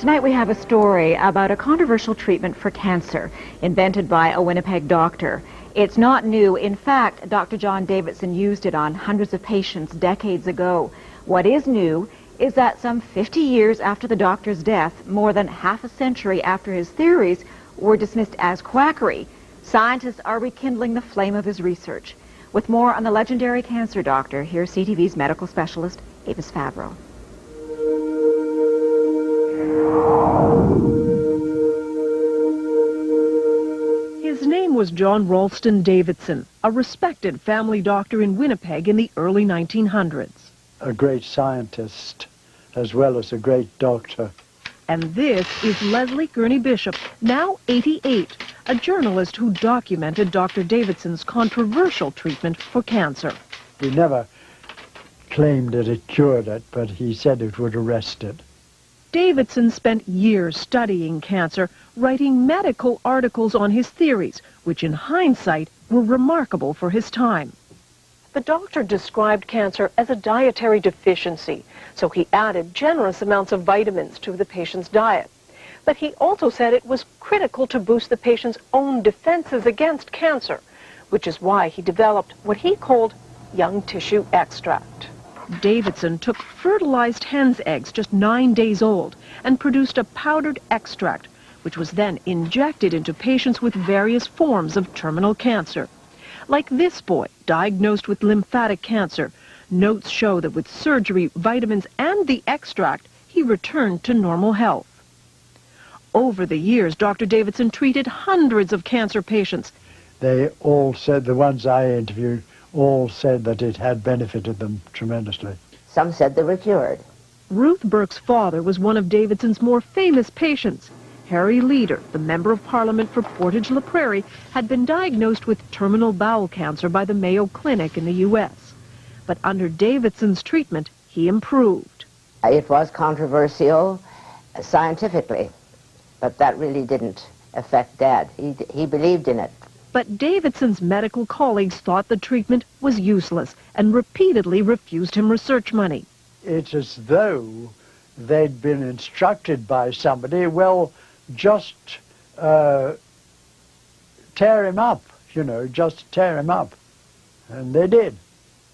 Tonight we have a story about a controversial treatment for cancer invented by a Winnipeg doctor. It's not new. In fact, Dr. John Davidson used it on hundreds of patients decades ago. What is new is that some 50 years after the doctor's death, more than half a century after his theories were dismissed as quackery, scientists are rekindling the flame of his research. With more on the legendary cancer doctor, here's CTV's medical specialist, Avis Favreau. His name was John Ralston Davidson, a respected family doctor in Winnipeg in the early 1900s. A great scientist as well as a great doctor. And this is Leslie Gurney Bishop, now 88, a journalist who documented Dr. Davidson's controversial treatment for cancer. He never claimed that it cured it, but he said it would arrest it. Davidson spent years studying cancer, writing medical articles on his theories, which in hindsight were remarkable for his time. The doctor described cancer as a dietary deficiency, so he added generous amounts of vitamins to the patient's diet. But he also said it was critical to boost the patient's own defenses against cancer, which is why he developed what he called young tissue extract. Davidson took fertilized hen's eggs just 9 days old and produced a powdered extract, which was then injected into patients with various forms of terminal cancer. Like this boy, diagnosed with lymphatic cancer, notes show that with surgery, vitamins, and the extract, he returned to normal health. Over the years, Dr. Davidson treated hundreds of cancer patients. They all said, the ones I interviewed, all said that it had benefited them tremendously. Some said they were cured. Ruth Burke's father was one of Davidson's more famous patients. Harry Leader, the Member of Parliament for Portage-la Prairie, had been diagnosed with terminal bowel cancer by the Mayo Clinic in the U.S. But under Davidson's treatment, he improved. It was controversial scientifically, but that really didn't affect Dad. He believed in it. But Davidson's medical colleagues thought the treatment was useless and repeatedly refused him research money. It's as though they'd been instructed by somebody, well, just tear him up, just tear him up. And they did.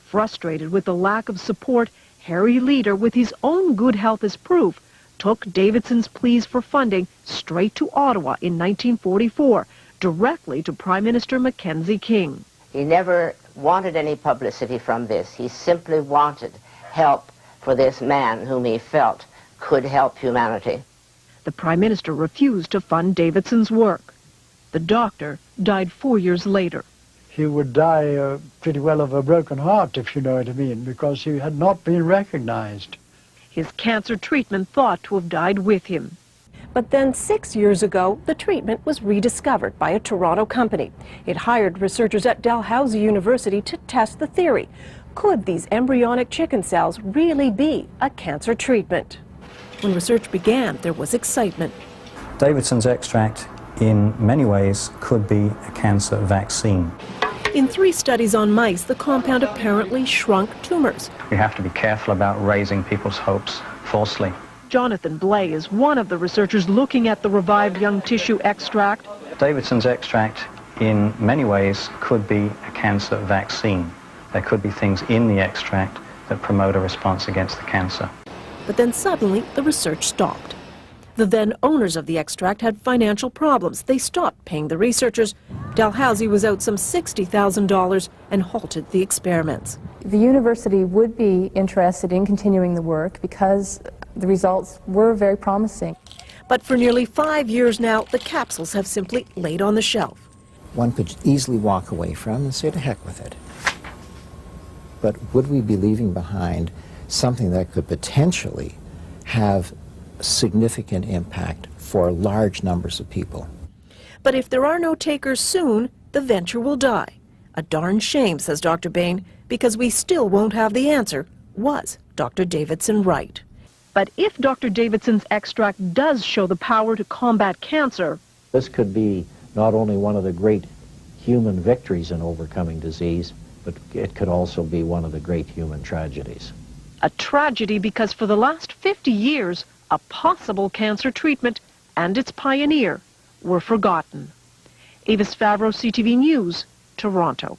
Frustrated with the lack of support, Harry Leader, with his own good health as proof, took Davidson's pleas for funding straight to Ottawa in 1944, directly to Prime Minister Mackenzie King. He never wanted any publicity from this. He simply wanted help for this man whom he felt could help humanity. The Prime Minister refused to fund Davidson's work. The doctor died 4 years later. He would die pretty well of a broken heart, if you know what I mean, because he had not been recognized. His cancer treatment thought to have died with him. But then 6 years ago, the treatment was rediscovered by a Toronto company. It hired researchers at Dalhousie University to test the theory. Could these embryonic chicken cells really be a cancer treatment? When research began, there was excitement. Davidson's extract, in many ways, could be a cancer vaccine. In 3 studies on mice, the compound apparently shrunk tumors. We have to be careful about raising people's hopes falsely. Jonathan Blay is one of the researchers looking at the revived young tissue extract. Davidson's extract, in many ways, could be a cancer vaccine. There could be things in the extract that promote a response against the cancer. But then suddenly, the research stopped. The then owners of the extract had financial problems. They stopped paying the researchers. Dalhousie was out some $60,000 and halted the experiments. The university would be interested in continuing the work because the results were very promising. But for nearly 5 years now, the capsules have simply laid on the shelf. One could easily walk away from and say, to heck with it. But would we be leaving behind something that could potentially have significant impact for large numbers of people? But if there are no takers soon, the venture will die. A darn shame, says Dr. Bain, because we still won't have the answer. Was Dr. Davidson right? But if Dr. Davidson's extract does show the power to combat cancer, this could be not only one of the great human victories in overcoming disease, but it could also be one of the great human tragedies. a tragedy because for the last 50 years, a possible cancer treatment and its pioneer were forgotten. Avis Favreau, CTV News, Toronto.